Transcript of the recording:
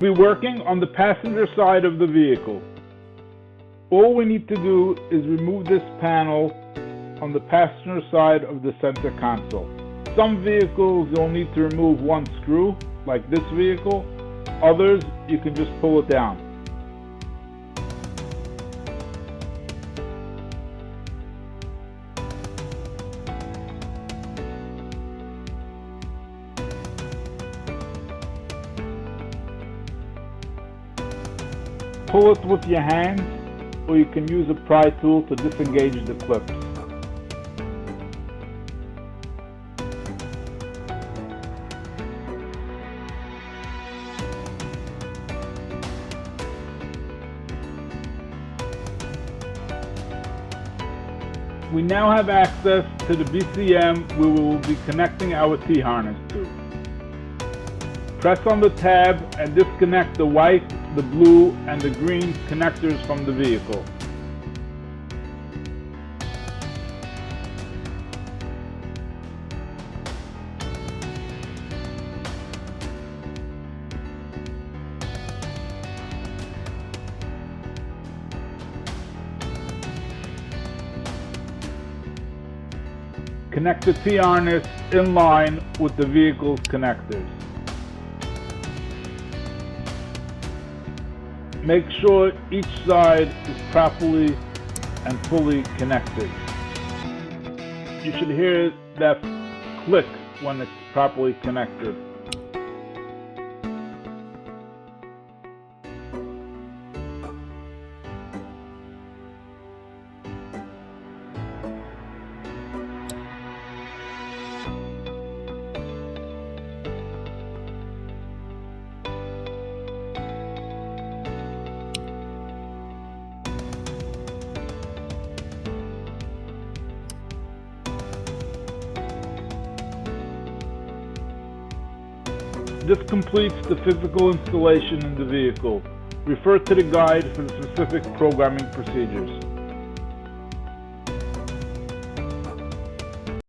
be working on the passenger side of the vehicle. All we need to do is remove this panel on the passenger side of the center console. Some vehicles you'll need to remove one screw, like this vehicle. Others, you can just pull it down. Pull it with your hands, or you can use a pry tool to disengage the clips. We now have access to the BCM where we will be connecting our T-harness to. Press on the tab and disconnect the white, the blue, and the green connectors from the vehicle. Connect the T-harness in line with the vehicle's connectors. Make sure each side is properly and fully connected. You should hear that click when it's properly connected. This completes the physical installation in the vehicle. Refer to the guide for the specific programming procedures.